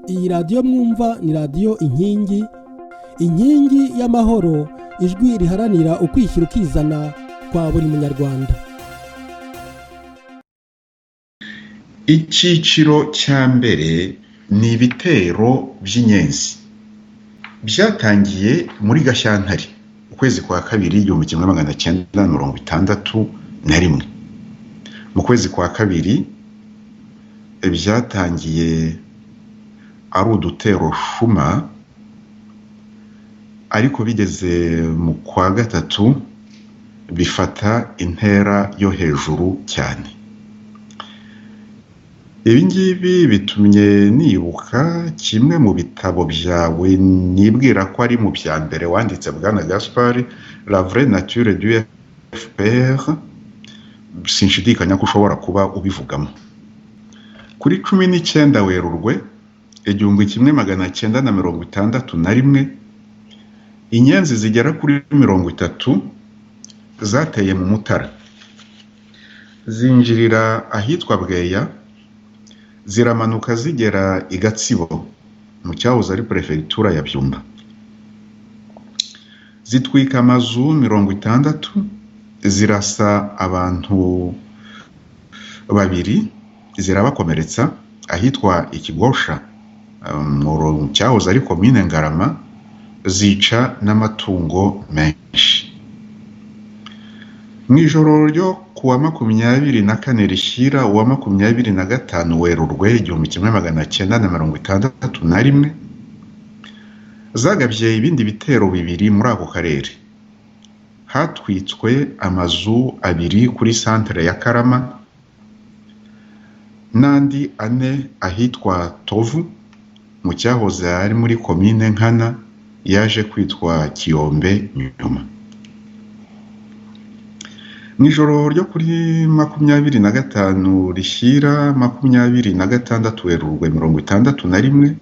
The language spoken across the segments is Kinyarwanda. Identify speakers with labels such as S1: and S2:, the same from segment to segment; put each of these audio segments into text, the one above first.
S1: Iyi radiyo mwumva ni radiyo inkingi y'amahoro, ijwi riharanira ukwishyira ukizana kwa buri munyarwanda.
S2: Icyiciro cya mbere ni ibitero by'inyenzi. Byatangiye muri Gashyantare ukwezi kwa kabiri 1961. Mu kwezi kwa kabiri byatangiye ari udutero shuma, ariko bigeze mu kwa gatatu bifata intera yo hejuru cyane. Ibi ngibi bitumye nibuka kimwe mu bitabo byawe nibwira ko ari mu bya mbere wanditse, Bwana Gaspard, La vraie nature du FPR. Sinshidikanya ko ushobora kuba ubivugamo. Kuri 19 Werurwe 1961, inyenzi zigera kuri 30 zateye mu Mutara, zinjirira ahitwa Bweya, ziramanuka zigera i Gatsibo mu cyahoze ari prefectura ya Byumba. Zitwika amazu 60, zirasa abantu babiri, zirabakomeretsa ahitwa Ikigosha mu cyahoze ari komine Ngarama, zica n'amatungo menshi. Mu ijoro ryo kuwa 24 rishyira uwa 25 Werurwe 1961, zagabye ibindi bitero bibiri muri ako karere. Hatwitswe amazu 2 kuri centre ya Karama, n'andi 4 ahitwa Tovu mu cyahoze ari muri komine Nkana, yaje kwitwa Kiyombe nyuma. Mu ijoro ryo kuri 25 rishyira 26 Werurwe 1961,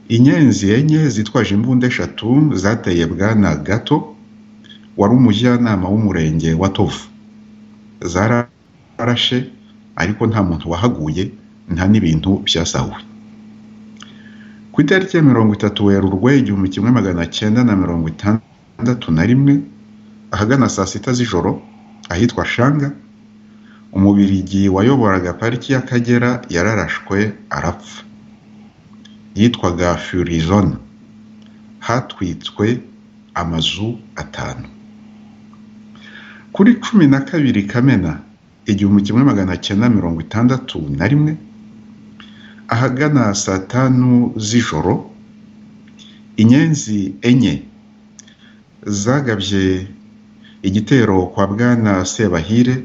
S2: inyenzi enye zitwaje imbunda 3 zateye Bwana Gato, wari umujyanama w'umurenge wa Tovu. Zararashe ariko nta muntu wahaguye, nta n'ibintu byasahuwe. Ku itariki ya 30 Werurwe 1961, ahagana saa 6 z'ijoro ahitwa Shanga, umubirigi wayoboraga pariki y'Akagera yararashwe arapfa. Yitwaga Furizone. Hatwitswe amazu 5. Kuri 12 Kamena 1961, ahagana saa 5 z'ijoro, inyenzi enye zagabye igitero kwa Bwana Sebahire,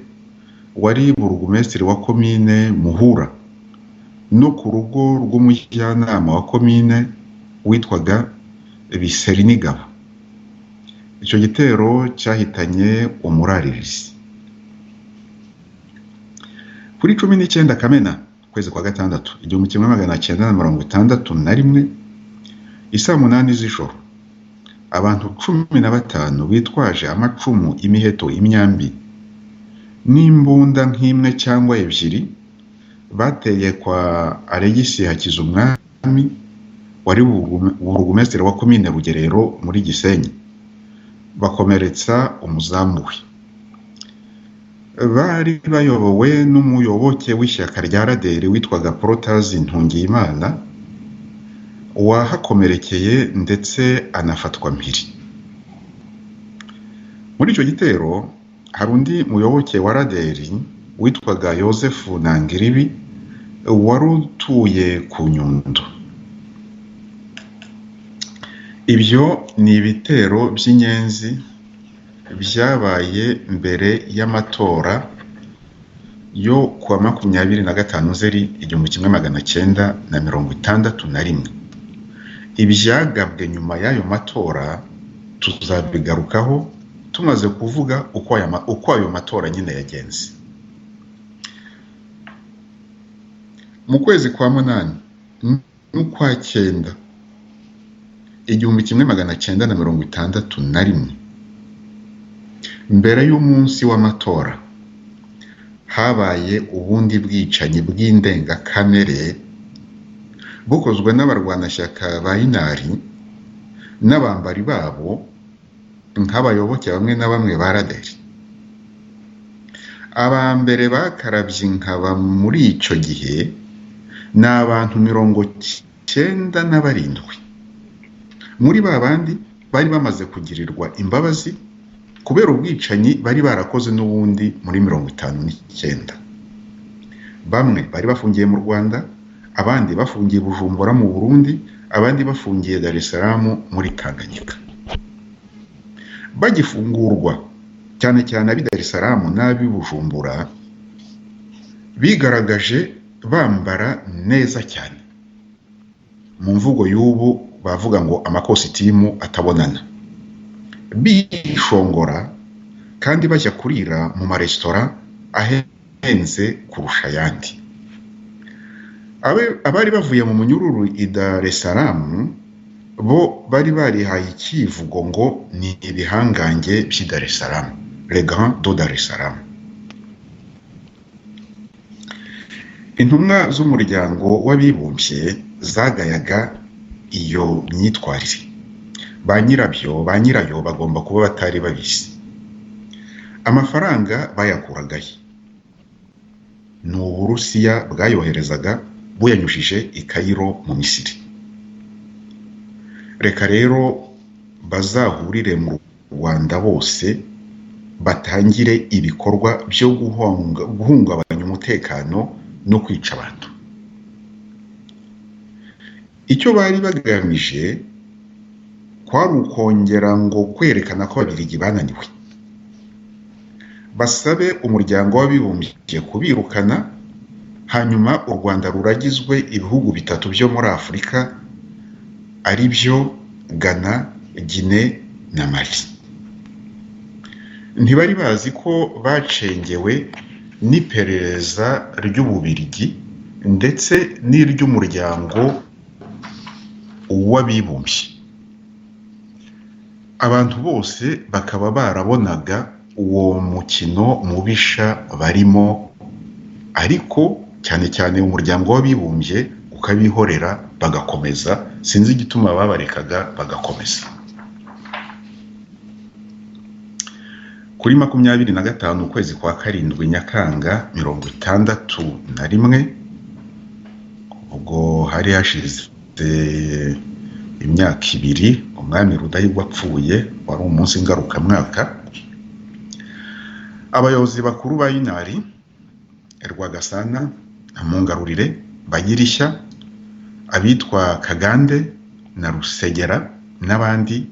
S2: wari burugumesitiri wa komine Muhura, no ku rugo rw'umujyanama wa komine witwaga Biserinigabo. Icyo gitero cyahitanye umuraririzi. Kuri 19 Kamena kwezi kwa gatandatu 1961, isaa 8 z'ijoro, abantu 15 bitwaje amacumu, imiheto, imyambi n'imbunda nk'imwe cyangwa ebyiri bateye kwa Alegisi Hakizumwami, wari burugumesitiri wa komine Rugerero muri Gisenyi, bakomeretsa umuzamu we. Bari bayobowe n'umuyoboke w'ishyaka rya Raderi witwaga Protazi Ntungiyimana, wahakomerekeye ndetse anafatwa mpiri. Muri icyo gitero hari undi muyoboke wa Raderi witwaga Yosefu Nangiribi, wari utuye ku Nyundo. Ibyo ni ibitero by'inyenzi byabaye mbere y'amatora yo kuwa 25 Nzeri 1961. Ibyagabwe nyuma y'ayo matora tuzabigarukaho tumaze kuvuga uko ayo matora nyine yagenze. Mu kwezi kwa 8 n'ukwa 9 1961, mbere y'umunsi w'amatora habaye ubundi bwicanyi bw'indengakamere bukozwe n'abarwanashyaka ba inari n'abambari babo nk'abayoboke bamwe na bamwe ba raderi. Aba mbere bakarabye inkaba muri icyo gihe ni abantu 97. Muri ba bandi bari bamaze kugirirwa imbabazi kubera ubwicanyi bari barakoze n'ubundi muri 59. Bamwe bari bafungiye mu Rwanda, abandi bafungiye Bujumbura mu Burundi, abandi bafungiye Dar es Salaam muri Tanganyika. Bagifungurwa cyane cyane abi Dar es Salaam n'abi Bujumbura bigaragaje bambara neza cyane. Mu mvugo y'ubu bavuga ngo amakositimu atabonana, bishongora kandi bajya kurira mu maresitora ahenze kurusha ayandi. Abari bavuye mu munyururu i Dar es Salaam bo bari barihaye ikivugo ngo ni ibihangange by'i Dar es Salaam, les grands de Dar es Salaam. Intumwa z'umuryango w'abibumbye zagayaga iyo myitwarire. Ba nyirayo bagomba kuba batari babizi. Amafaranga bayakuragaye. Ni Uburusiya bwayoherezaga buyanyujije i Cairo mu Misiri. Reka rero bazahurire mu Rwanda bose batangire ibikorwa byo guhungabanya umutekano no kwica abantu. Icyo bari bagamije kwari ukongera ngo kwerekana ko Ababiligi bananiwe, basabe umuryango w'abibumbye kubirukana, hanyuma u Rwanda ruragizwe ibihugu 3 byo muri Afurika ari byo Ghana, Guinée na Mali. Ntibari bazi ko bacengewe n'iperereza ry'Ububiligi ndetse n'iry'umuryango w'abibumbye. Abantu bose bakaba barabonaga uwo mukino mubisha barimo, ariko cyane cyane umuryango w'abibumbye ukabihorera bagakomeza. Sinzi igituma babarekaga bagakomeza. Kuri 25 ukwezi kwa 7 Nyakanga 61, ubwo hari hashize imyaka 2 umwami Rudahigwa apfuye, wari umunsi ngarukamwaka, abayobozi bakuru ba inari Rwagasana, Mungarurire, Bagirishya, abitwa Kagande na Rusegera n'abandi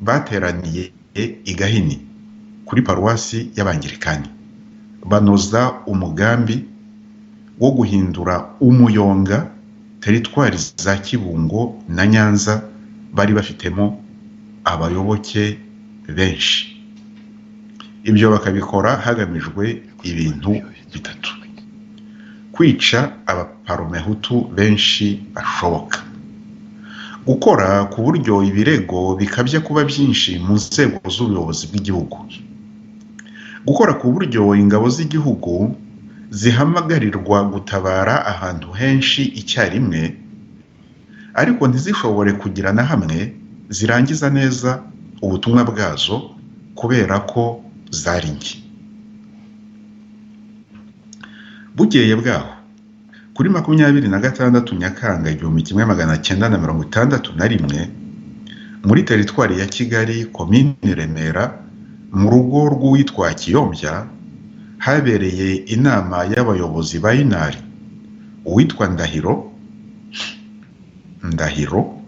S2: bateraniye i Gahini kuri paruwasi y'Abangirikani, banoza umugambi wo guhindura Umuyonga, teritwari za Kibungo na Nyanza bari bafitemo abayoboke benshi. Ibyo bakabikora hagamijwe ibintu 3: kwica abaparomehutu benshi bashoboka, gukora ku buryo ibirego bikabya kuba byinshi mu nzego z'ubuyobozi bw'igihugu, gukora ku buryo ingabo z'igihugu zihamagarirwa gutabara ahantu henshi icyarimwe, ariko ntizishobore kugira na hamwe zirangiza neza ubutumwa bwazo kubera ko zari nke. Bukeye bwaho kuri 26 Nyakanga 1961 muri teritwari ya Kigali, komini Remera, mu rugo rw'uwitwa Kiyombya, habereye inama y'abayobozi ba inari. Uwitwa Ndahiro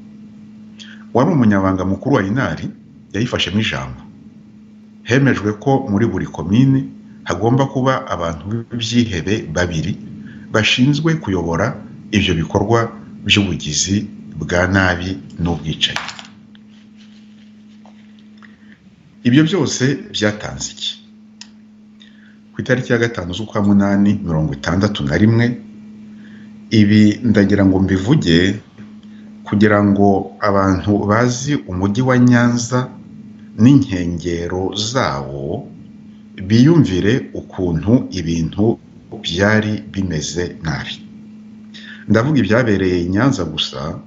S2: wari umunyabanga mukuru wa inari yayifashemo ijambo. Hemejwe ko muri buri komini hagomba kuba abantu b'ibyihebe 2 bashinzwe kuyobora ibyo bikorwa by'ubugizi bwa nabi n'ubwicanyi. Ibyo byose byatanze iki? Ku itariki ya 5 z'ukwa 8 61, ibi ndagira ngo mbivuge kugira ngo abantu bazi umujyi wa Nyanza n'inkengero zawo biyumvire ukuntu ibintu byari bimeze nabi. ndavuga ibyabereye i Nyanza gusa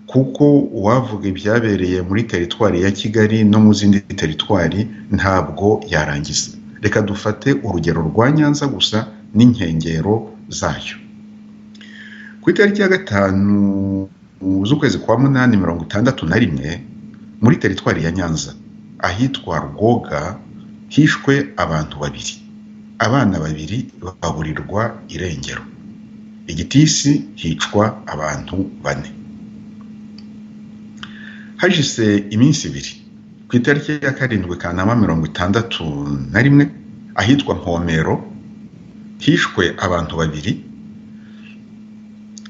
S2: kuko uwavuga ibyabereye muri teritwari ya Kigali no mu zindi teritwari ntabwo yarangiza. Reka dufate urugero rwa Nyanza gusa n'inkengero zayo. Ku itariki ya 5 z'ukwezi kwa 8/61 muri teritwari ya Nyanza ahitwa Rwoga hishwe abantu babiri, abana babiri baburirwa irengero. Igitisi hicwa abantu 4. Hashise iminsi 2 ku itariki ya 7 Kanama 1961 ahitwa Mpomero hishwe abantu babiri,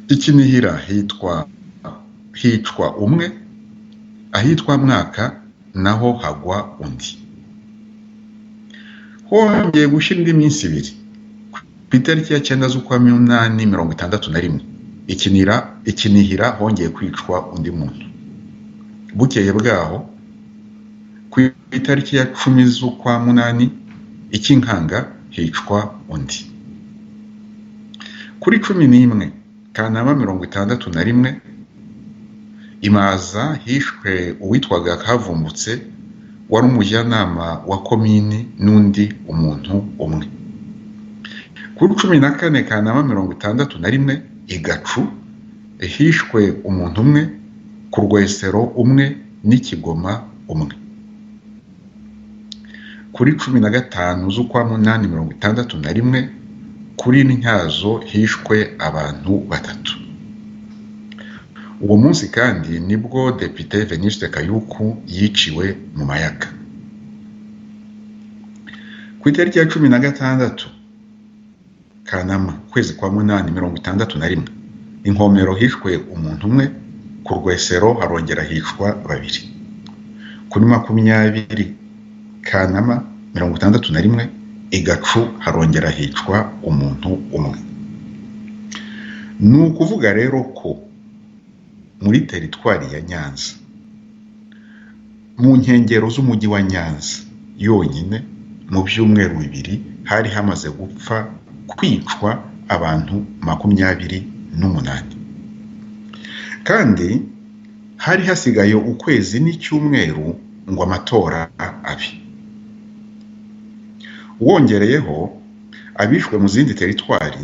S2: Ikinihira hicwa umwe, ahitwa Mwaka naho hagwa undi. Hongeye gushira indi minsi 2 ku itariki ya 9 z'ukwa 8/61 Ikinihira hongeye kwicwa undi muntu. Bukeye bwaho ku itariki ya 10 z'ukwa 8 Ikinkanga hicwa undi. Kuri 11 Kanama 1961 Imaza hishwe uwitwaga Kavumbutse wari umujyanama wa komini n'undi umuntu umwe. Kuri 14 Kanama 1961 Igacu hishwe umuntu umwe, ku Rwesero umwe n'Ikigoma umwe. Kuri 15 z'ukwa 8/61 kuri Ntyazo hishwe abantu 3. Uwo munsi kandi nibwo Depite Venuste Kayuku yiciwe mu Mayaga. Ku itariki ya 16 Kanama kwezi kwa 8/61 Inkomero hishwe umuntu umwe, ku Rwesero harongera hicwa 2. Kuri 20 Kanama 1961 Igacu harongera hicwa umuntu umwe. Ni ukuvuga rero ko muri teritwari ya Nyanza mu nkengero z'umujyi wa Nyanza yonyine mu byumweru 2 hari hamaze gupfa kwicwa abantu 28, kandi hari hasigaye ukwezi n'icyumweru ngo amatora abe. Wongereyeho abishwe mu zindi teritwari,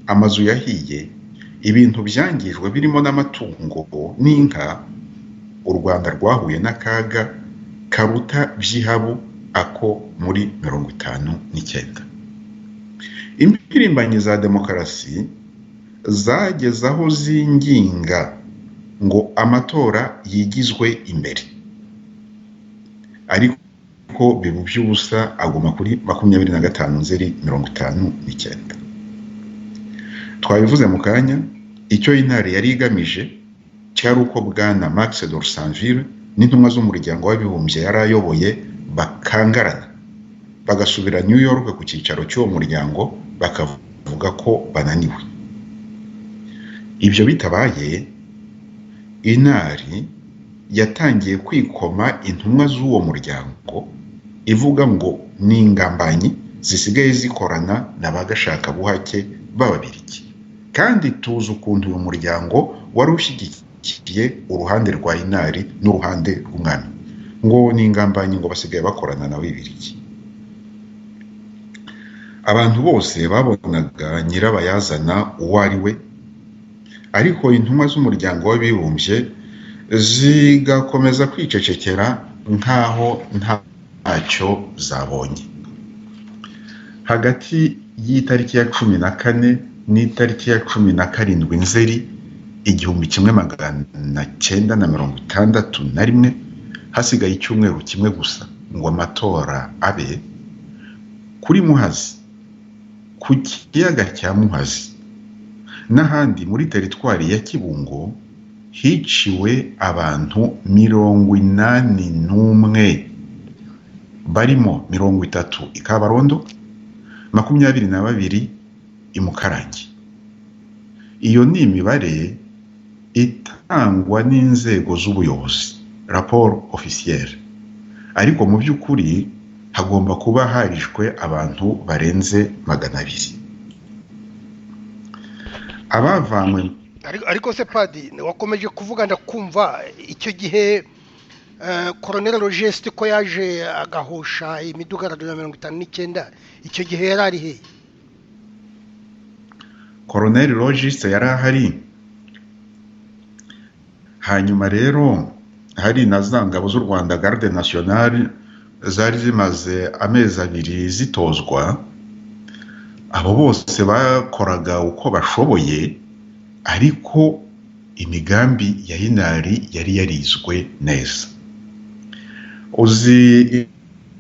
S2: amazu yahiye, ibintu byangijwe birimo n'amatungo n'inka, u Rwanda rwahuye n'akaga karuta by'ihabu ako muri 59. Impirimbanyi za demokarasi zageze aho zinginga ngo amatora yigizwe imbere, ariko bibu by'ubusa aguma kuri 25 Nzeri 59. Twabivuze mu kanya, icyo intare yari igamije cyari uko bwana Max Dorsanville n'intumwa z'umuryango w'abibumbye yari ayoboye bakangarana bagasubira New York ku cyicaro cy'uwo muryango bakavuga ko bananiwe. Ibyo bitabaye, intare yatangiye kwikoma intumwa z'uwo muryango ivuga ngo ni ingambanyi zisigaye zikorana n'abagashaka buhake b'Ababiligi, kandi tuzi ukuntu uyu muryango wari ushyigikiye uruhande rwa intare n'uruhande rw'umwami, ngo ni ingambanyi ngo basigaye bakorana n'Ababiligi. Abantu bose babonaga nyirabayazana uwo ari we, ariko intumwa z'umuryango w'abibumbye zigakomeza kwicecekera nk'aho ntacyo zabonye. Hagati y'itariki ya 14 n'itariki ya 17 Nzeri 1961 hasigaye icyumweru kimwe gusa ngo amatora abe. Kuri Muhazi, ku kiyaga cya Muhazi n'ahandi muri teritwari ya Kibungo hiciwe abantu 81, barimo 30 i Kabarondo, 22 i Mukarange. Iyo ni imibare itangwa n'inzego z'ubuyobozi, rapport officiel, ariko mu by'ukuri hagomba kuba harishwe abantu barenze 200. Abavanywe
S3: ariko se padi wakomeje kuvuga ndakumva icyo gihe Colonel Logeste ko yaje agahosha imidugararo ya 59 icyo gihe yari ari he?
S2: Colonel Logiste yari ahari, hanyuma rero hari na za ngabo z'u Rwanda Garde Nationale zari zimaze amezi 2 zitozwa. Abo bose bakoraga uko bashoboye, ariko imigambi ya Hinari yari yarizwe neza. Uzi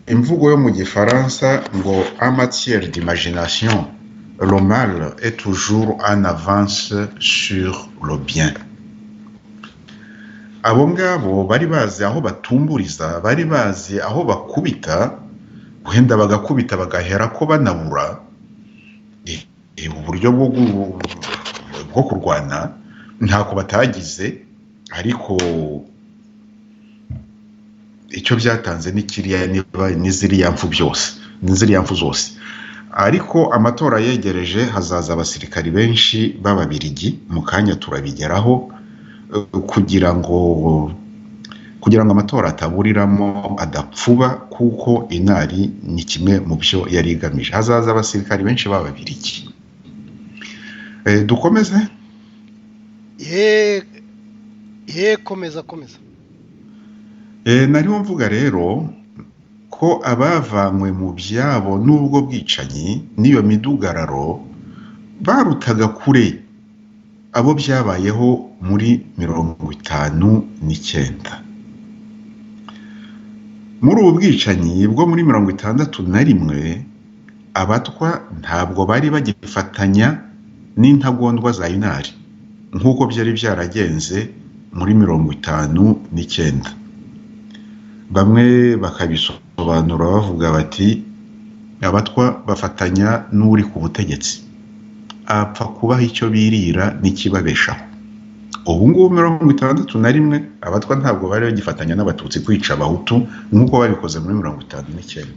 S2: imvugo yo mu Gifaransa ngo en matière d'imagination, le mal est toujours en avance sur le bien. Abo ngabo bari bazi aho batumburiza, bari bazi aho bakubita, wenda bagakubita bagahera ko banabura uburyo bwo kurwana, ntako batagize, ariko icyo byatanze ni kiriya n'iziriya mfu byose, n'iziriya mfu zose. Ariko amatora yegereje, hazaza abasirikari benshi b'Ababiligi, mu kanya turabigeraho, kugira ngo amatora ataburiramo adapfuba, kuko Inari ni kimwe mu byo yari igamije. Hazaza abasirikari benshi b'Ababiligi. Dukomeze?
S3: Komeza.
S2: Nariho mvuga rero ko abavanywe mu byabo n'ubwo bwicanyi n'iyo midugararo barutaga kure abo byabayeho muri 59. Muri ubu bwicanyi bwo muri 61, abatwa ntabwo bari bagifatanya n'intagondwa za Inari nk'uko byari byaragenze muri 59. Bamwe bakabisobanura bavuga bati abatwa bafatanya n'uri ku butegetsi, apfa kubaha icyo birira n'ikibabeshaho. Ubu ngubu 61 abatwa ntabwo bari bagifatanya n'abatutsi kwica abahutu nk'uko babikoze muri 59.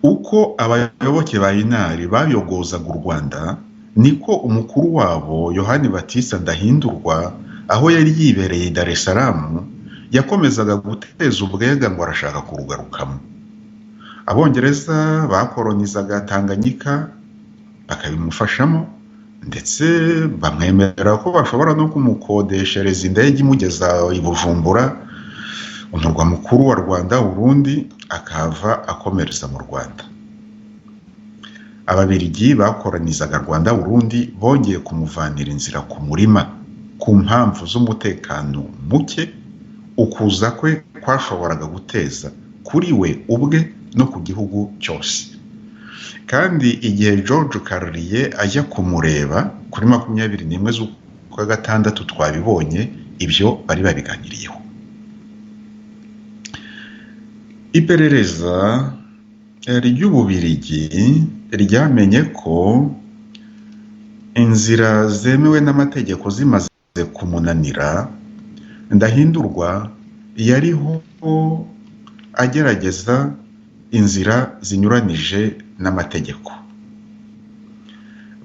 S2: Uko abayoboke ba Inari bayogozaga u Rwanda, niko umukuru wabo Yohani Batista Ndahindurwa, aho yari yibereye Dar es Salaam, yakomezaga guteza ubwega ngo arashaka kurugarukamo. Abongereza bakolonizaga Tanganyika bakabimufashamo, ndetse bamwemerera ko bashobora no kumukodeshereza indege imugeza i Bujumbura, umurwa mukuru wa Rwanda, Burundi, akava akomereza mu Rwanda. Ababiligi bakolonizaga Rwanda, Burundi bongeye kumuvanira inzira ku murima ku mpamvu z'umutekano muke ukuza kwe kwashoboraga guteza kuri we ubwe no ku gihugu cyose. Kandi igihe George Carlier ajya kumureba kuri 21 z'ukwa gatandatu twabibonye, ibyo bari babiganiriyeho. Iperereza ry'Ububiligi ryamenye ko inzira zemewe n'amategeko zimaze kumunanira, Ndahindurwa yariho agerageza inzira zinyuranije n'amategeko.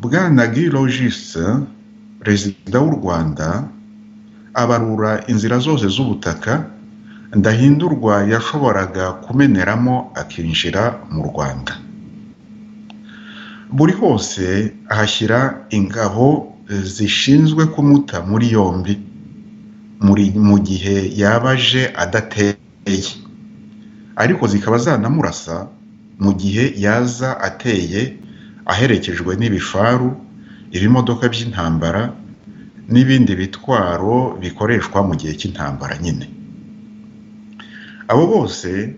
S2: Bwana Guy Logis, perezida w'u Rwanda, abarura inzira zose z'ubutaka Ndahindurwa yashoboraga kumeneramo akinjira mu Rwanda. Buri hose ahashyira ingabo zishinzwe kumuta muri yombi mu gihe yabaje adateye, ariko zikaba zanamurasa mu gihe yaza ateye aherekejwe n'ibifaru, ibimodoka by'intambara n'ibindi bitwaro bikoreshwa mu gihe cy'intambara nyine. Abo bose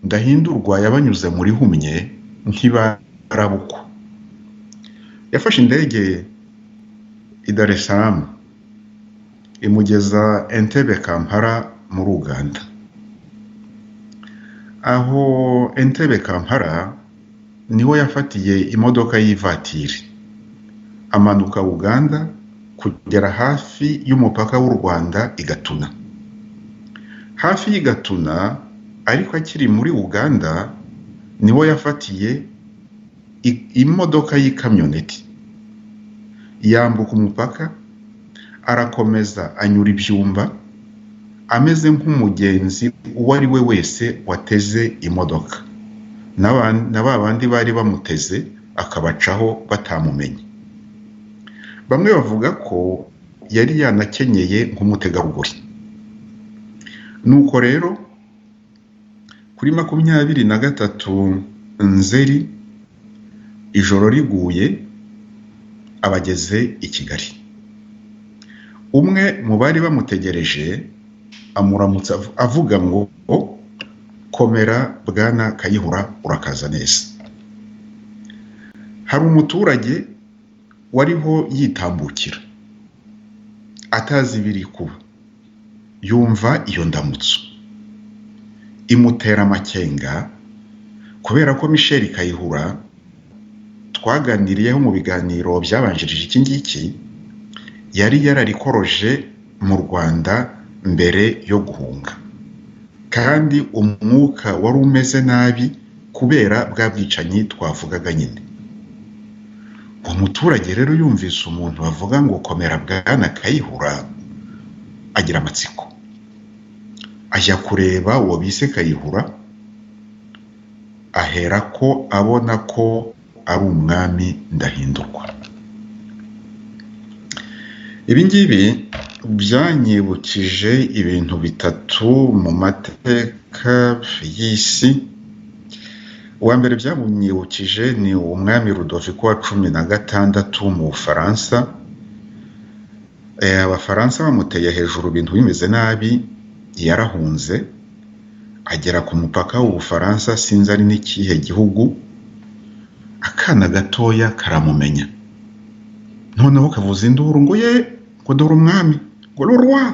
S2: Ndahindurwa yabanyuze muri humye nk'ibarabukwa. Yafashe indege i Dar es Salaam imugeza Entebbe, Kampala muri Uganda. Aho Entebbe, Kampala niho yafatiye imodoka y'ivatiri, amanuka Uganda kugera hafi y'umupaka w'u Rwanda i Gatuna. Hafi y'i Gatuna ariko akiri muri Uganda niho yafatiye imodoka y'ikamyoneti yambuka umupaka arakomeza anyura ibyumba ameze nk'umugenzi uwo ari we wese wateze imodoka na ba bandi bari bamuteze akabacaho batamumenye. Bamwe bavuga ko yari yanakenyeye nk'umutegarugori. Nuko rero kuri 23 Nzeri ijoro riguye abageze i Kigali. Umwe mu bari bamutegereje amuramutsa avuga ngo komera bwana Kayihura urakaza neza. Hari umuturage wariho yitambukira atazi ibiri kuba, yumva iyo ndamutso imutera amakenga kubera ko Michel Kayihura twaganiriyeho mu biganiro byabanjirije iki ngiki yari yararikoroje mu Rwanda mbere yo guhunga, kandi umwuka wari umeze nabi kubera bwa bwicanyi twavugaga nyine. Umuturage rero yumvise umuntu bavuga ngo komera bwana Kayihura agira amatsiko, ajya kureba uwo bise Kayihura, ahera ko abona ko ari umwami Ndahindurwa. Ibi ngibi byanyibukije ibintu bitatu mu mateka y'isi. Uwa mbere byamunyibukije ni umwami Rudoviko wa 16 mu Bufaransa. Abafaransa bamuteye hejuru ibintu bimeze nabi, yarahunze agera ku mupaka w'Ubufaransa, sinzi ari n'ikihe gihugu, akana gatoya karamumenya, noneho kavuza induru ngo ye ngo dore umwami ngo roi,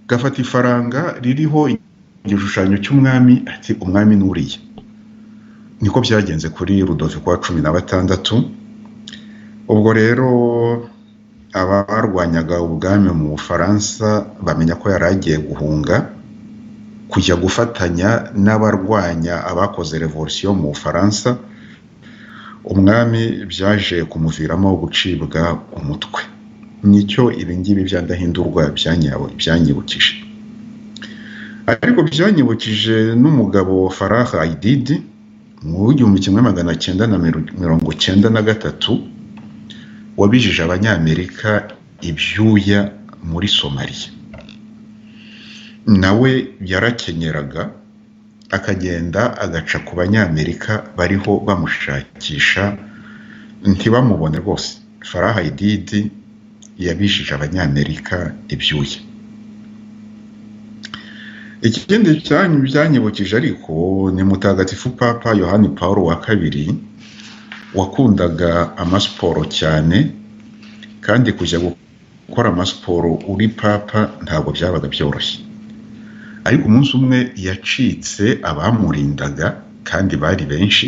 S2: gafata ifaranga ririho igishushanyo cy'umwami ati umwami nuriye. Niko byagenze kuri Rudoviko wa 16. Ubwo rero abarwanyaga ubwami mu Bufaransa bamenya ko yaragiye guhunga kujya gufatanya n'abarwanya abakoze revolution mu Bufaransa. Umwami byaje kumuviramo gucibwa umutwe. Nicyo ibingibi bya Ndahindurwa byanyibukije. Ariko byanyibukije n'umugabo Farah Aidid mu 1993 wabijije abanyamerika ibyuya muri Somalia. Nawe yarakenyeraga akagenda agaca ku banyamerika bariho bamushakisha ntibamubone rwose. Farah Aidid yabishije abanyamerika ibyuya. Ikindi byanyibukije ariko ni mutagatifu Papa Yohani Paul wa II wakundaga amasiporo cyane, kandi kujya gukora amasiporo uri papa ntabwo byabaga byoroshye. Ariko umunsi umwe yacitse abamurindaga kandi bari benshi,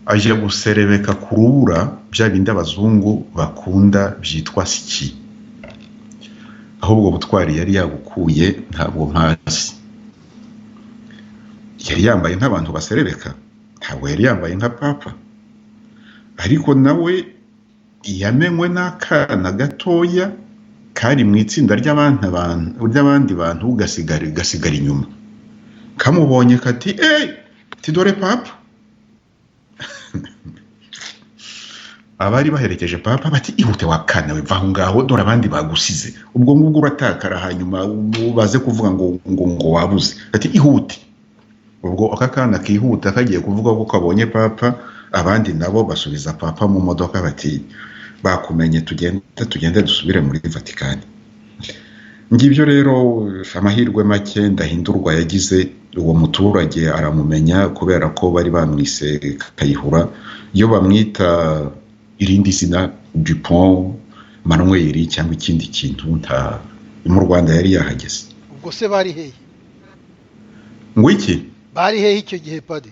S2: ajya guserebeka ku rubura bya bindi abazungu bakunda byitwa ski. Ahubwo butwari yari yabukuye ntabwo mpazi. Yari yambaye nk'abantu baserebeka, ntabwo yari yambaye nka papa. Ariko nawe yamenywe n'akana gatoya kari mu itsinda ry'abandi bantu gasigara inyuma. Kamubonye kati tidore papa. Abari baherekeje papa bati ihute wakana we vaho ngaho dore abandi bagusize. Ubwo ngubwo uratakara hanyuma baze kuvuga ngo wabuze. Ati ihute. Ubwo akakana kihuta kagiye kuvuga ko kabonye papa, abandi nabo basubiza papa mu modoka bati bakumenye tugende dusubire muri Vatikani. Ngibyo rero amahirwe make Ndahindurwa yagize. Uwo muturage aramumenya kubera ko bari bamwise Kayihura. Iyo bamwita irindi zina Dupont, Manuel cyangwa ikindi kintu nta mu Rwanda yari yahageze.
S3: Ubwo se bari hehe?
S2: Ngo iki?
S3: Bari hehe icyo gihe padi?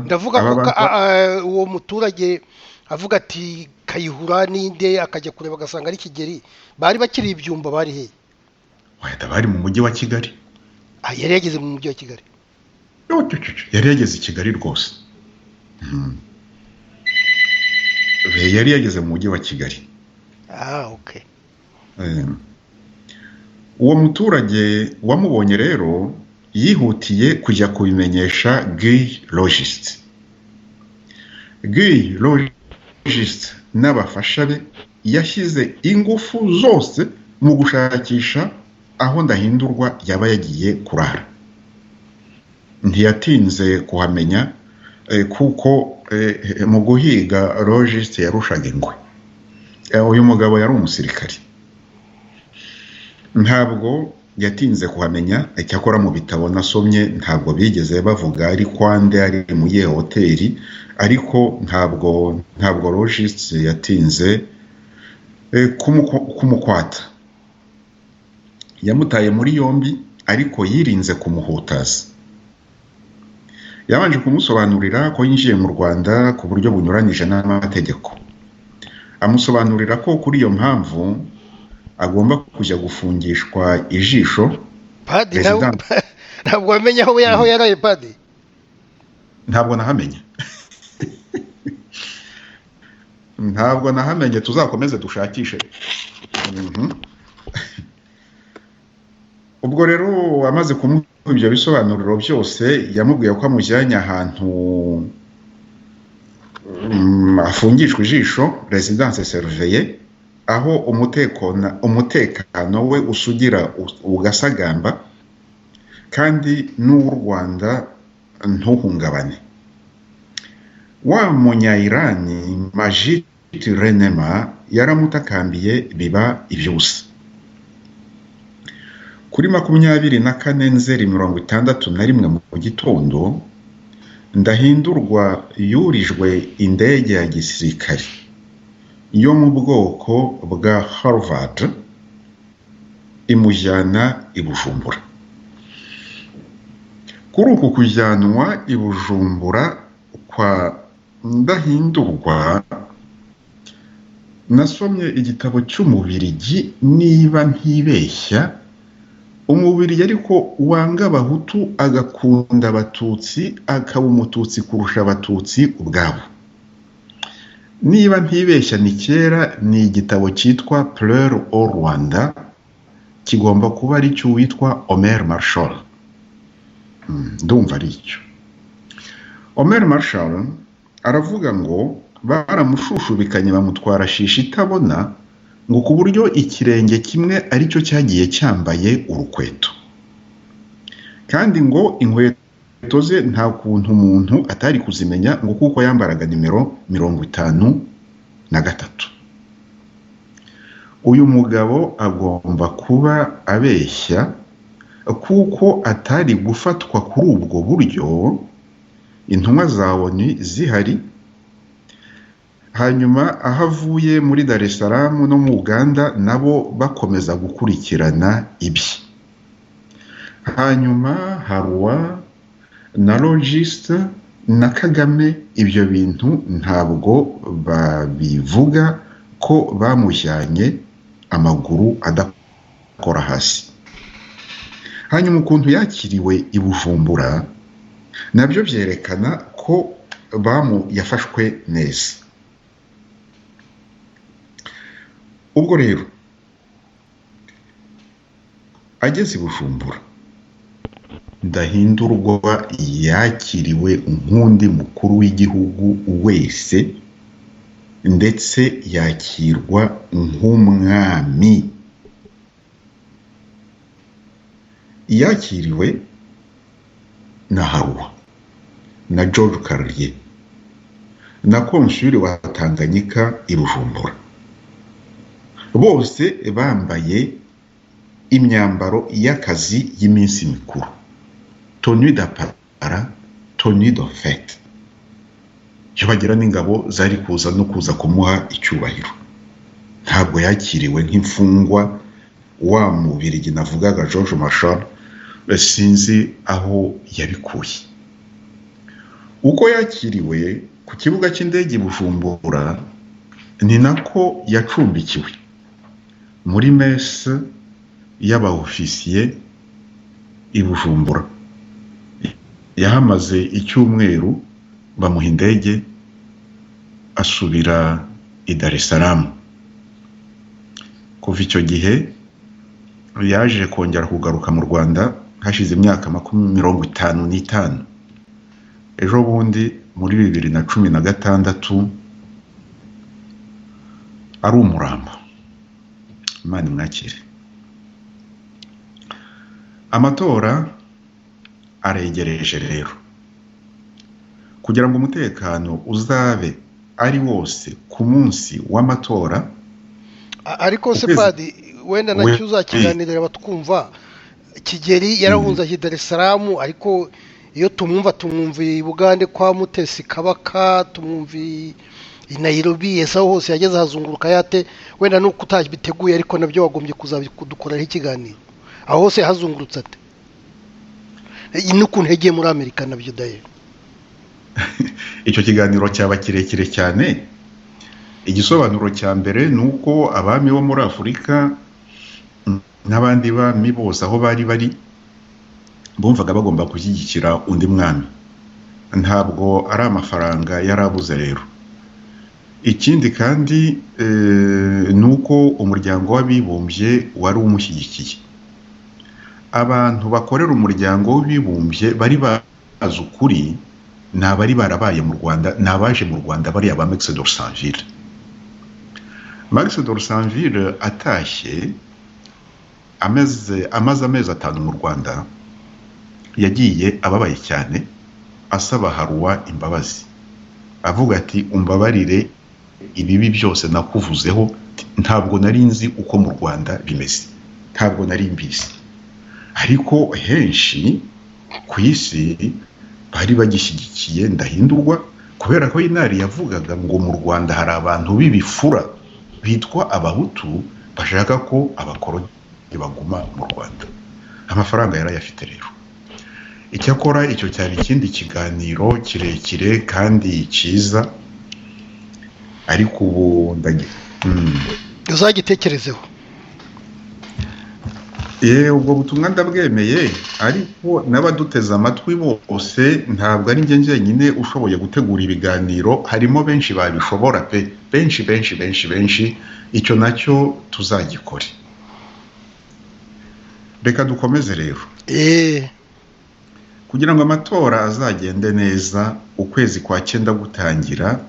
S3: Ndavuga ko uwo muturage avuga ati Kayihura ninde, akajya kureba agasanga ari Kigeli. Bari bakiri ibyumba, bari hehe?
S2: Wenda bari mu mujyi wa Kigali.
S3: Yari yageze mu mujyi wa Kigali.
S2: Yari yageze i Kigali rwose. yari yageze mu mujyi wa Kigali.
S3: Okay.
S2: Uwo muturage wamubonye rero yihutiye kujya kubimenyesha Guy Logiste. Guy Logiste n'abafasha be yashyize ingufu zose mu gushakisha aho Ndahindurwa yaba yagiye kurara. Ntiyatinze kuhamenya kuko mu guhiga Logiste yarushaga ingwe. Uyu mugabo yari umusirikari. Ntabwo yatinze kuhamenya, icyakora mu bitabo nasomye ntabwo bigeze bavuga ari kwande ari mu ye hoteli, ariko ntabwo Logiste yatinze kumukwata. Yamutaye muri yombi ariko yirinze kumuhutaza. Yabanje kumusobanurira ko yinjiye mu Rwanda ku buryo bunyuranije n'amategeko. Amusobanurira ko kuri iyo mpamvu agomba kujya gufungishwa ijisho.
S3: Padi ntabwo wamenya aho yaraye padi?
S2: Ntabwo nahamenye. Ntabwo nahamenye, tuzakomeze dushakishe. Ubwo rero amaze kumuha ibyo bisobanuriro byose, yamubwiye ko amujyanye ahantu afungishwa ijisho, residence surveillée, aho umutekano we usugira ugasagamba kandi n'uw'u Rwanda ntuhungabane. Wa munya-Irani Majid Renema yaramutakambiye biba ibyusa. Kuri 24 Nzeri 61 mu gitondo, Ndahindurwa yurijwe indege ya gisirikari yo mu bwoko bwa Harvard imujyana i Bujumbura. Kuri uku kujyanwa i Bujumbura kwa Ndahindurwa, nasomye igitabo cy'Umubirigi niba ntibeshya, Umubirigi ariko wanga Abahutu agakunda Abatutsi, akaba umututsi kurusha Abatutsi ubwabo. Niba ntibeshya ni kera, ni igitabo cyitwa Pleurs au Rwanda, kigomba kuba ari cyo witwa Omer Marshall. Ndumva ari cyo. Omer Marshall aravuga ngo baramushushubikanye bamutwara shishi itabona, ngo ku buryo ikirenge kimwe ari cyo cyagiye cyambaye urukweto. Kandi ngo inkweto ze nta kuntu umuntu atari kuzimenya, ngo kuko yambaraga nimero 53. Uyu mugabo agomba kuba abeshya kuko atari gufatwa kuri ubwo buryo, intumwa za ONU zihari. Hanyuma aho avuye muri Dar es Salaam no mu Uganda nabo bakomeza gukurikirana ibye. Hanyuma Harwa na Logiste na Kagame ibyo bintu ntabwo babivuga ko bamujyanye amaguru adakora hasi. Hanyuma ukuntu yakiriwe i Bujumbura nabyo byerekana ko yafashwe neza. Ubwo rero ageze i Bujumbura, Ndahindurwa yakiriwe nk'undi mukuru w'igihugu wese, ndetse yakirwa nk'umwami. Yakiriwe na Harwa na George Carlier na konsuli wa Tanganyika i Bujumbura. Bose bambaye imyambaro y'akazi y'iminsi mikuru, tenue d'apparat, tenue de fête. Bagira n'ingabo zari kuza kumuha icyubahiro. Ntabwo yakiriwe nk'imfungwa wa Mubirigi navugaga George Marshall, sinzi aho yabikuye. Uko yakiriwe ku kibuga cy'indege i Bujumbura ni nako yacumbikiwe muri messe y'abaofisiye i Bujumbura. Yahamaze icyumweru bamuha indege asubira i Dar es Salaam. Kuva icyo gihe yaje kongera kugaruka mu Rwanda hashize imyaka 55. Ejo bundi muri 2016 ari umurambo. Imana imwakire. Amatora aregereje rero. Kugira ngo umutekano uzabe ari wose ku munsi w'amatora,
S3: ariko se padi wenda nacyo uzakiganirira batwumva. Kigeli yarahunze ahi Dar es Salaam, ariko iyo tumwumva i Bugande kwa Mutesi Kabaka, tumwumva i Nairobi, esa hose yageze hazunguruka yate, wenda nuko utabiteguye ariko nabyo wagombye kuzabidukorera ikiganiro. Aho hose hazungurutse ate? Nukuntu yagiye muri Amerika nabyo daye.
S2: Icyo kiganiro cyaba kirekire cyane. Igisobanuro cya mbere nuko abami bo muri Afurika n'abandi bami bose aho bari bumvaga bagomba gushyigikira undi mwami. Ntabwo ari amafaranga yarabuze rero. Ikindi kandi nuko umuryango w'abibumbye wari umushyigikiye. Abantu bakorera umuryango w'abibumbye bari bazi ukuri, nabari barabaye mu Rwanda, nabaje mu Rwanda bari aba Max d'Orsonville. Max d'Orsonville atashye amaze amezi 5 mu Rwanda, yagiye ababaye cyane asaba Haruwa imbabazi, avuga ati umbabarire ibibi byose nakuvuzeho, ntabwo nari nzi uko mu Rwanda bimeze, ntabwo nari mbizi, ariko henshi ku isi bari bagishyigikiye Ndahindurwa, kubera ko Inari yavugaga ngo mu Rwanda hari abantu b'ibifura bitwa Abahutu bashaka ko abakoroni baguma mu Rwanda. Amafaranga yarayafite rero. Icyakora icyo cyari ikindi kiganiro kirekire kandi cyiza, ariko ubu
S3: uzagitekerezeho.
S2: Ubwo butumwa ndabwemeye, ariko n'abaduteza amatwi bose ntabwo ari njye nyine ushoboye gutegura ibiganiro, harimo benshi babishobora pe, benshi. Icyo nacyo tuzagikore. Reka dukomeze rero. Kugira ngo amatora azagende neza, ukwezi kwa 9 gutangira,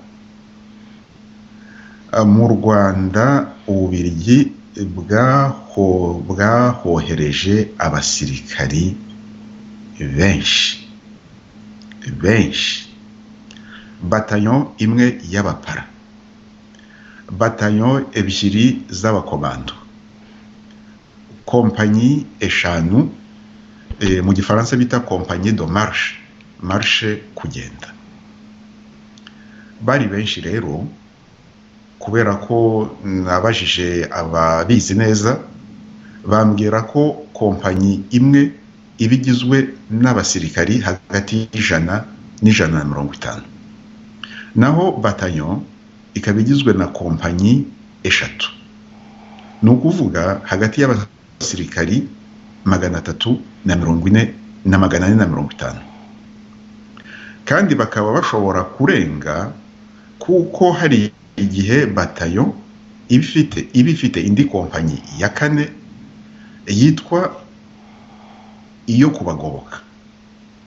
S2: mu Rwanda Ububiligi bwahohereje abasirikari benshi. Bataillon imwe y'abapara, bataillon ebyiri z'abakomando, kompanyi 5, mu gifaransa bita compagnie de marche kugenda. Bari benshi rero, kubera ko nabajije ababizi neza, bambwira ko kompanyi imwe ibigizwe n'abasirikari hagati y'100 n'150, naho bataillon ikaba igizwe na kompanyi 3. Ni ukuvuga hagati y'abasirikari 340 na 450, kandi bakaba bashobora kurenga, kuko hari igihe bataillon ibifite indi kompanyi ya 4 yitwa iyo kubagoboka,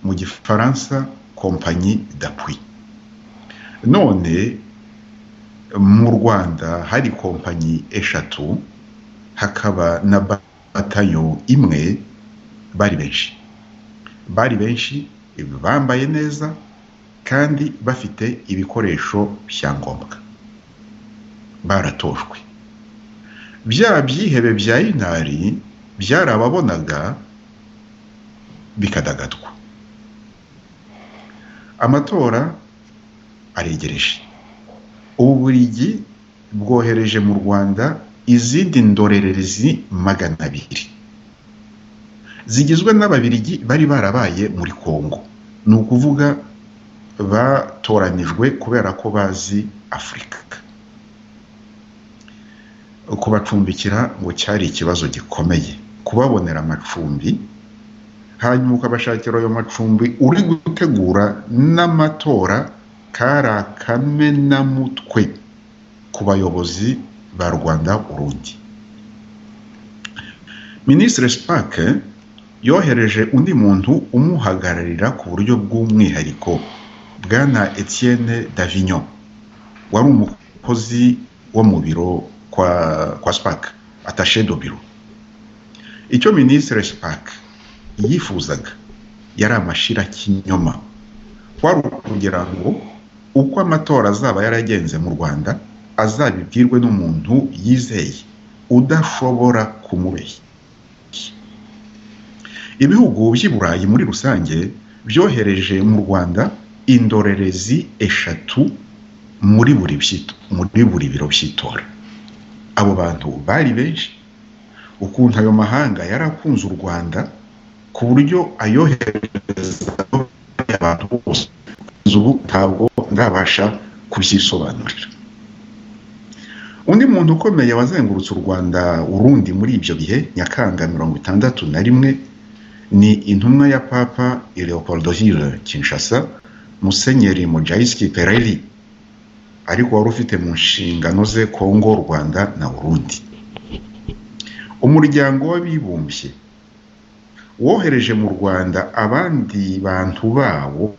S2: mu gifaransa compagnie d'appui. None mu Rwanda hari kompanyi 3, hakaba na bataillon imwe. Bari benshi bambaye neza kandi bafite ibikoresho byangombwa, baratojwe. Bya byihebe bya Inari byarababonaga bikadagadwa. Amatora aregereje. Ububiligi bwohereje mu Rwanda izindi ndorerezi 200 zigizwe n'Ababiligi bari barabaye muri Kongo. Ni ukuvuga batoranijwe kubera ko bazi Afurika. Kubacumbikira ngo cyari ikibazo gikomeye, kubabonera amacumbi, hanyuma ukabashakira ayo macumbi uri gutegura n'amatora kari akamenamutwe ku bayobozi ba Rwanda Burundi. Minisitiri Spark yohereje undi muntu umuhagararira ku buryo bw'umwihariko, Bwana Etienne Davignon, wari umukozi wo mu biro kwa Spark, attaché de bureau. Icyo Minisitiri Spark yifuzaga yari amashira kinyoma, kwari kugira ngo uko amatora azaba yaragenze mu Rwanda azabibwirwe n'umuntu yizeye udashobora kumubeshya. Ibihugu by'i Burayi muri rusange byohereje mu Rwanda indorerezi 3 muri buri biro by'itora. Abo bantu bari benshi, ukuntu ayo mahanga yarakunze u Rwanda ku buryo ayohereza abantu bose, ubu ntabwo ndabasha kubyisobanurira. Undi muntu ukomeye wazengurutse u Rwanda Urundi muri ibyo bihe Nyakanga 61 ni intumwa ya Papa Leopoldville Kinshasa, Musenyeri Mujaiski Pereri, ariko wari ufite mu nshingano ze Kongo, Rwanda na Burundi. Umuryango w'abibumbye wohereje mu Rwanda abandi bantu bawo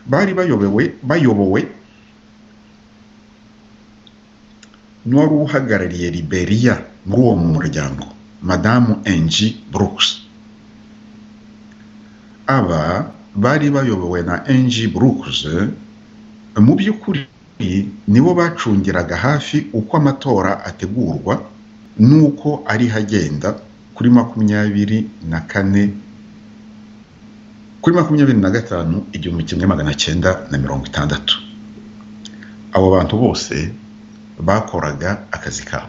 S2: bari bayobowe n'uwari uhagarariye Liberia muri uwo muryango, Madamu Angie Brooks. Aba bari bayobowe na Angie Brooks mu by'ukuri nibo bacungiraga hafi uko amatora ategurwa nuko ari hagenda kuri 24 kuri 25 1960. Abo bantu bose bakoraga akazi kabo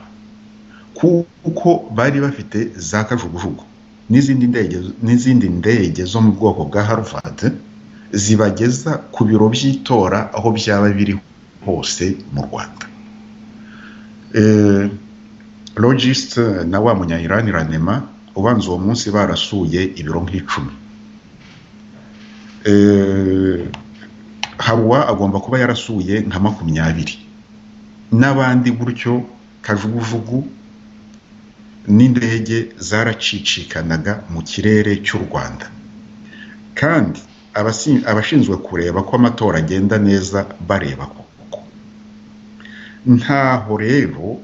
S2: kuko bari bafite za kajugujugu n'izindi ndege zo mu bwoko bwa Harvard zibageza ku biro by'itora aho byaba biri hose mu Rwanda. Logist na wa munyayirani Ranema ubanza uwo munsi barasuye ibiro nk'icumi. Harwa agomba kuba yarasuye nka 20 n'abandi gutyo. Kajugujugu n'indege zaracicikanaga mu kirere cy'u Rwanda, kandi abashinzwe kureba ko amatora agenda neza bareba koko. Ntaho rero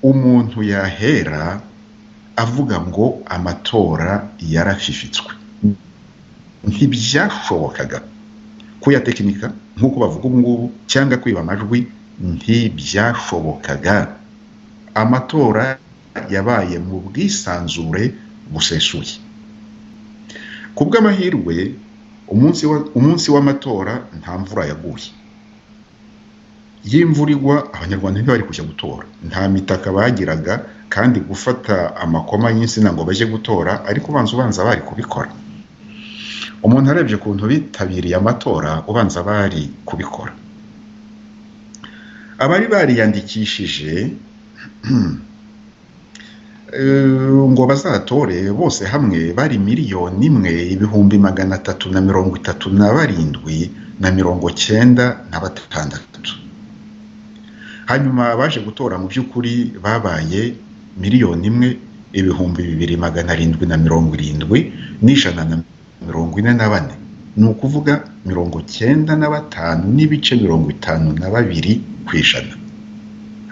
S2: umuntu yahera avuga ngo amatora yarafifitswe. Ntibyashobokaga kuyatekinika nk'uko bavuga ubu ngubu cyangwa kwiba amajwi, ntibyashobokaga. Amatora yabaye mu bwisanzure busesuye. Ku bw'amahirwe umunsi w'amatora nta mvura yaguye. Y'imvura igwa abanyarwanda ntibari kujya gutora, nta mitaka bagiraga, kandi gufata amakoma y'insina ngo bajye gutora ariko ubanza bari kubikora. Umuntu arebye ukuntu bitabiriye amatora ubanza bari kubikora. Abari bariyandikishije ngo bazatore bose hamwe bari 1,337,996. Hanyuma baje gutora mu by'ukuri babaye 1,2,770,144. ni ukuvuga 95.52%.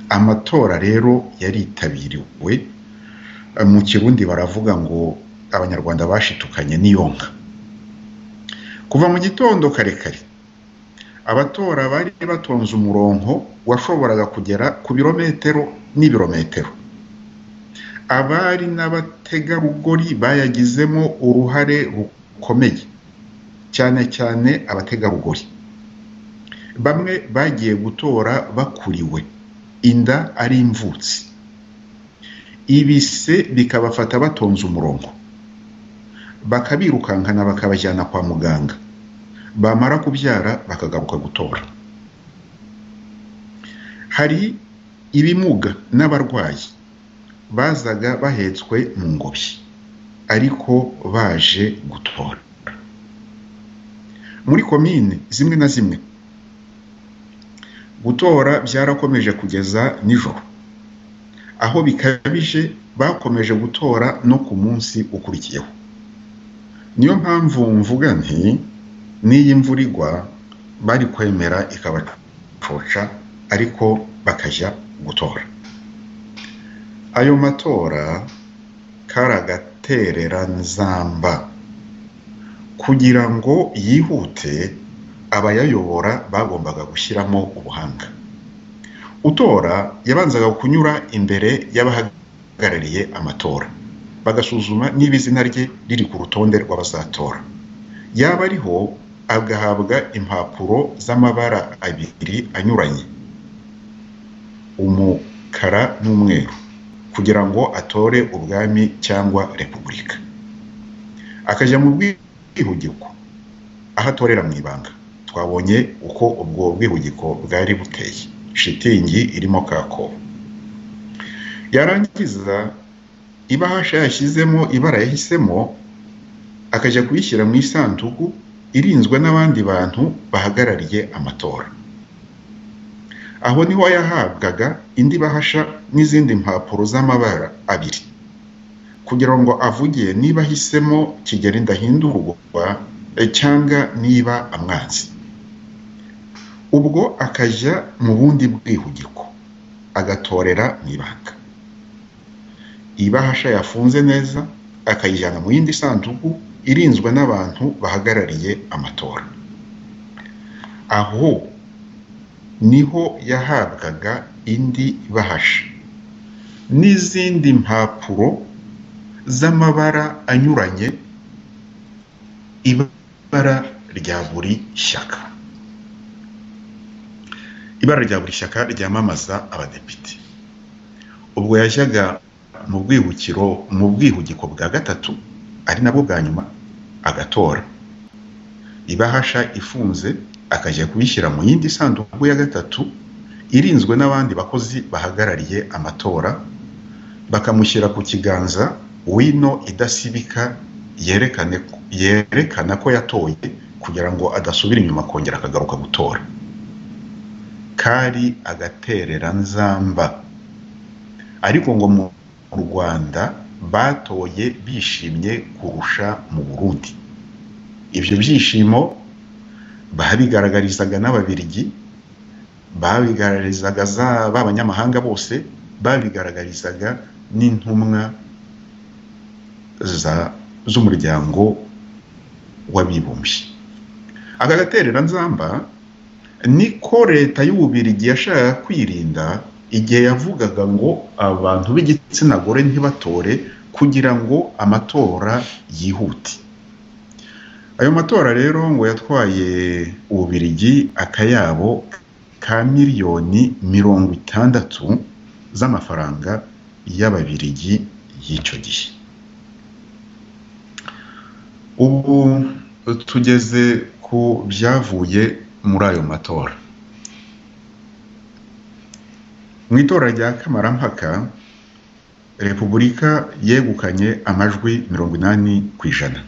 S2: Amatora rero yaritabiriwe, mu Kirundi baravuga ngo abanyarwanda bashitukanye n'iyonka. Kuva mu gitondo karekare abatora bari batonze umurongo washoboraga kugera ku birometero n'ibirometero. Abari n'abategarugori bayagizemo uruhare rukomeye, cyane cyane abategarugori. Bamwe bagiye gutora bakuriwe, inda ari imvutsi. Ibise bikabafata batonze umurongo, bakabirukankana bakabajyana kwa muganga, bamara kubyara bakagaruka gutora. Hari ibimuga n'abarwayi bazaga bahetswe mu ngobyi ariko baje gutora. muri komine zimwe na zimwe gutora byarakomeje kugeza nijoro, aho bikabije bakomeje gutora no ku munsi ukurikiyeho. Niyo mpamvu mvuga nti n'iyi imvura igwa bari kwemera ikabacoca ariko bakajya gutora. Ayo matora karagaterera nzamba kugira ngo yihute, abayayobora bagombaga gushyiramo ubuhanga. Utora yabanzaga kunyura imbere y'abahagarariye amatora, bagasuzuma niba izina rye riri ku rutonde rw'abazatora. Yaba ariho agahabwa impapuro z'amabara abiri anyuranye, umukara n'umweru, kugira ngo atore ubwami cyangwa repubulika. Akajya mu bwihugiko aho atorera mu ibanga. Twabonye uko ubwo bwihugiko bwari buteye, shitingi irimo kakobo. Yarangiza ibahasha yashyizemo ibara yahisemo akajya kuyishyira mu isanduku irinzwe n'abandi bantu bahagarariye amatora. Aho niho yahabwaga indi bahasha n'izindi mpapuro z'amabara abiri, kugira ngo avuge niba ahisemo Kigeli Ndahindurwa cyangwa niba amwanzi. Ubwo akajya mu bundi bwihugiko agatorera mu ibanga. Ibahasha yafunze neza akayijyana mu yindi sanduku irinzwe n'abantu bahagarariye amatora. Aho niho yahabwaga indi bahasha n'izindi mpapuro z'amabara anyuranye, ibara rya buri shyaka. Ibara rya buri shyaka ryamamaza abadepite. Ubwo yajyaga mu bwihugiko bwa gatatu, ari nabwo bwa nyuma, agatora. Ibahasha ifunze akajya kubishyira mu yindi sanduku ya gatatu irinzwe n'abandi bakozi bahagarariye amatora, bakamushyira ku kiganza wino idasibika yerekana ko yatoye, kugira ngo adasubira inyuma kongera akagaruka gutora. Kari agaterera nzamba. Ariko ngo mu Rwanda batoye bishimye kurusha mu Burundi. Ibyo byishimo babigaragarizaga n'Ababiligi, babigaragarizaga b'abanyamahanga bose, babigaragarizaga n'intumwa z'umuryango w'abibumbye. Aka gaterera nzamba niko leta y'Ububiligi yashakaga kwirinda igihe yavugaga ngo abantu b'igitsina gore ntibatore kugira ngo amatora yihute. Ayo matora rero ngo yatwaye Ububiligi akayabo ka miliyoni 60 z'amafaranga y'Ababiligi y'icyo gihe. Ubu tugeze ku byavuye muri ayo matora. Mu itora rya kamarampaka, Repubulika yegukanye amajwi 80%,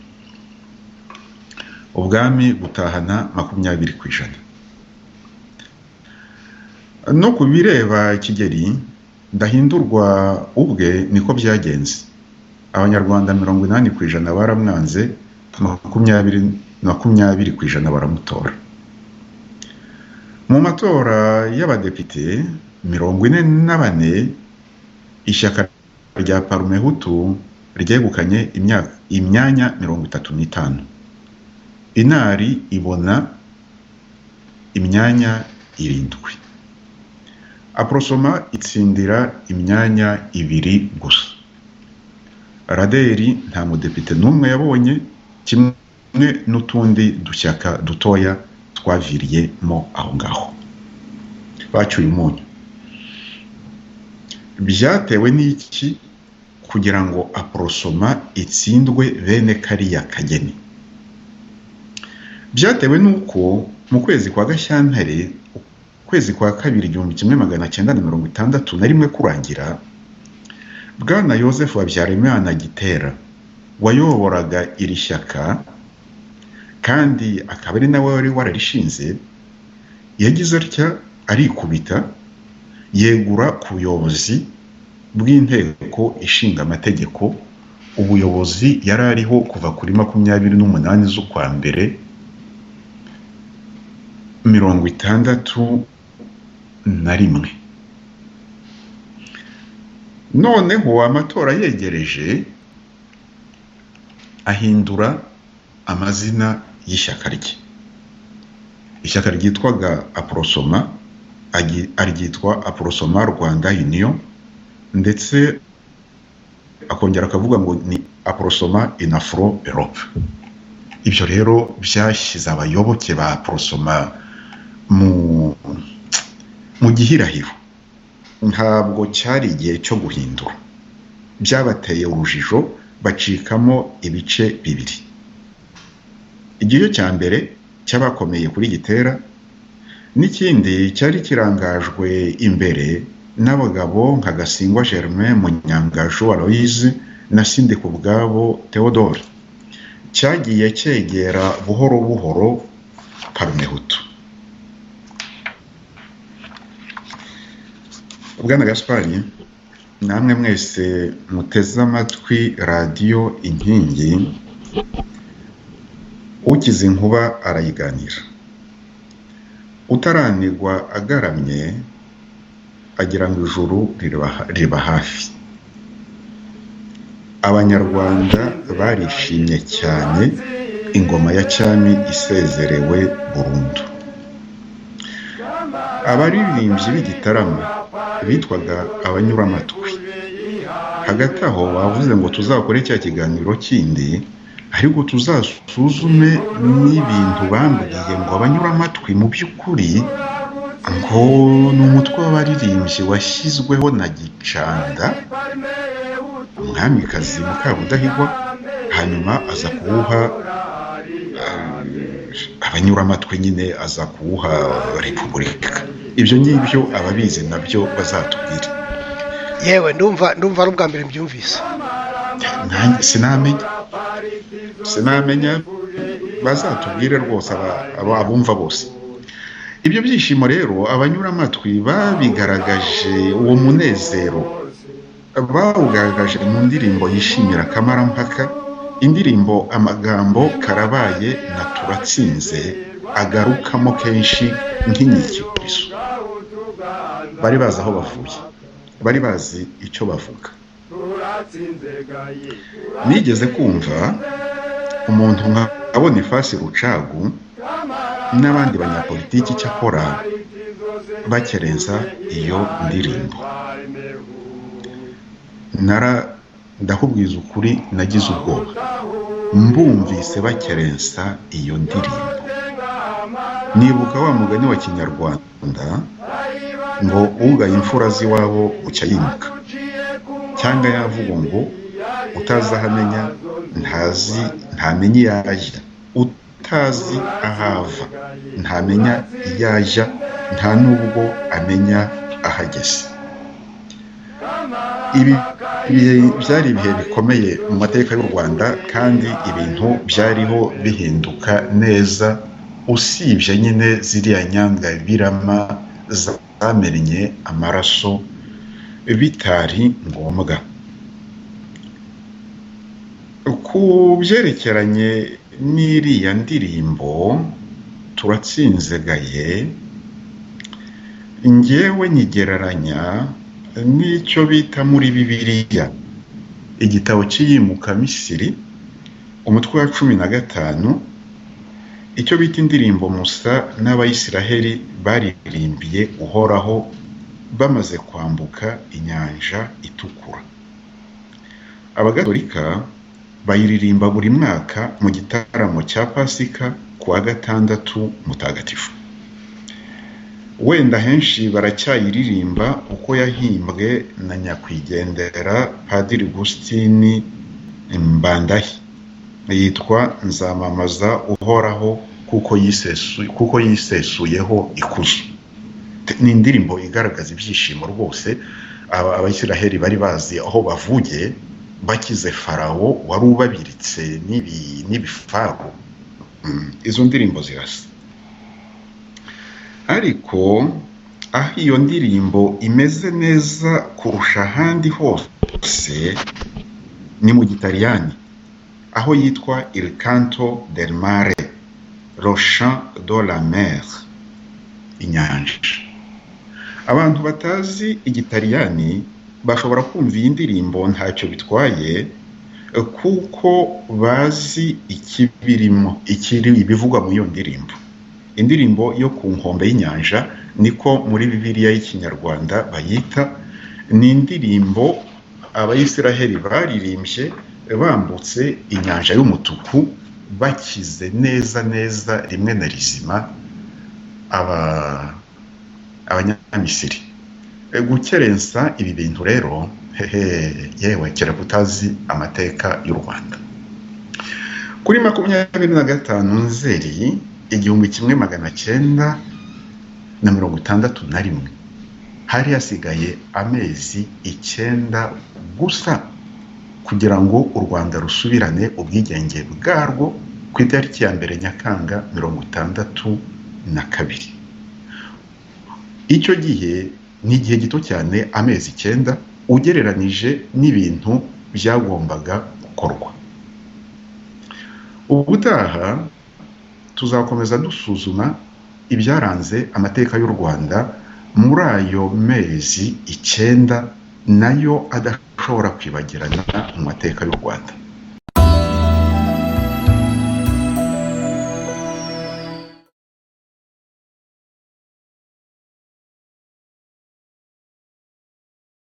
S2: ubwami butahana 20%. No ku bireba Kigeli Ndahindurwa ubwe niko byagenze. Abanyarwanda 80% baramwanze, 20% baramutora. Mu matora y'abadepite 44, ishyaka rya Parmehutu ryegukanye imyanya 35. Inari ibona imyanya 7. Aprosoma itsindira imyanya 2 gusa. Raderi nta mudepite n'umwe yabonye, kimwe n'utundi dushyaka dutoya twaviriyemo aho ngaho. Bacyuye umunyu. Byatewe n'iki kugira ngo Aprosoma itsindwe bene kariya kageni? Byatewe n'uko mu kwezi kwa Gashyantare, kwezi kwa 1961 kurangira, Bwana Yozefu Habyarimana Gitera wayoboraga iri shyaka kandi akaba ari nawe wari wararishinze, yagize atya arikubita yegura ku buyobozi bw'inteko ishinga amategeko, ubuyobozi yari ariho kuva kuri 28 z'ukwa mbere 1961. Noneho amatora yegereje ahindura amazina y'ishyaka rye. Ishyaka ryitwaga Aprosoma aryitwa Aprosoma Rwanda Union, ndetse akongera akavuga ngo ni Aprosoma in Afro Europe. Ibyo rero byashyize abayoboke ba Aprosoma mu gihirahiro. Ntabwo cyari igihe cyo guhindura, byabateye urujijo, bacikamo ibice bibiri. Igihe cya mbere cy'abakomeye kuri Gitera, n'ikindi cyari kirangajwe imbere n'abagabo nka Gasingwa Germain, Munyangaju Aloise na Sindikubwabo Theodore, cyagiye cyegera buhoro buhoro Parmehutu. Bwana Gaspari, namwe mwese muteze amatwi radiyo Inkingi, ukize inkuba arayiganira, utaranirwa agaramye agira ngo ijuru riba hafi. Abanyarwanda barishimye cyane ingoma ya cyami isezerewe burundu. Abaririmbyi b'igitaramo bitwaga abanyuramatwi. Hagati aho bavuze ngo tuzakore cya kiganiro kindi, ariko tuzasuzume n'ibintu bambwiye ngo abanyuramatwi mu by'ukuri ngo ni umutwe w'abaririmbyi washyizweho na Gicanda, umwamikazi Mukabudahigwa, hanyuma aza kuwuha abanyuramatwi, nyine aza kuwuha Repubulika. Ibyo ngibyo ababizi nabyo bazatubwire.
S3: Yewe ndumva ari ubwa mbere mbyumvise.
S2: Sinamenya, bazatubwire rwose abumva bose. Ibyo byishimo rero abanyuramatwi babigaragaje, uwo munezero bawugaragaje mu ndirimbo yishimira Kamarampaka, indirimbo amagambo Karabaye na Turatsinze agarukamo kenshi nk'inyikirizo. Bari bazi aho bavuye, bari bazi icyo bavuga. Nigeze kumva umuntu nka Boniface Rucagu n'abandi banyapolitiki cyakora bakerenza iyo ndirimbo. Ndakubwiza ukuri, nagize ubwoba mbumvise bakerensa iyo ndirimbo. Nibuka wa mugani wa Kinyarwanda ngo ugaye imfura z'iwabo ucya yimuka, cyangwa yavuga ngo utazahamenya ntamenye iyajya, utazi ahava ntamenya iyajya, nta nubwo amenya ahageze. Ibi byari ibihe bikomeye mu mateka y'u Rwanda, kandi ibintu byariho bihinduka neza, usibye nyine ziriya nyanga birama zamennye amaraso bitari ngombwa. Ku byerekeranye n'iriya ndirimbo Turatsinze gaye, njyewe nyigereranya n'icyo bita muri Bibiliya igitabo cy'iyimuka Misiri, umutwe wa 15, icyo bita indirimbo Musa n'Abayisiraheli baririmbiye Uhoraho bamaze kwambuka inyanja itukura. Abagatolika bayiririmba buri mwaka mu gitaramo cya Pasika kuwa 6 Mutagatifu. Wenda henshi baracyayiririmba uko yahimbwe na nyakwigendera Padiri Gustini Mbandahi, yitwa Nzamamaza Uhoraho kuko yisesuyeho ikuzo. Ni indirimbo igaragaza ibyishimo rwose. Abayisiraheli bari bazi aho bavuye, bakize Farawo wari ubabiritse n'ibifaru izo ndirimbo zirasa, ariko aho iyo ndirimbo imeze neza kurusha ahandi hose ni mu Gitaliyani, aho yitwa Il Canto del Mare, Le Chant de la Mer, inyanja. Abantu batazi Igitaliyani bashobora kumva iyi ndirimbo ntacyo bitwaye, kuko bazi ikibirimo, ibivugwa mu iyo ndirimbo. Indirimbo yo ku nkombe y'inyanja niko muri Bibiliya y'Ikinyarwanda bayita. Ni indirimbo Abayisiraheli baririmbye bambutse inyanja y'umutuku, bakize neza neza rimwe na rizima Abanyamisiri. Gukerensa ibi bintu rero, yewe kera kutazi amateka y'u Rwanda. Kuri 25 Nzeri 1961 hari hasigaye amezi 9 gusa kugira ngo u Rwanda rusubirane ubwigenge bwarwo ku itariki ya 1 Nyakanga 1962. Icyo gihe ni igihe gito cyane, amezi 9, ugereranije n'ibintu byagombaga gukorwa. Ubutaha tuzakomeza dusuzuma ibyaranze amateka y'u Rwanda muri ayo mezi 9 nayo adashobora kwibagirana mu mateka y'u Rwanda.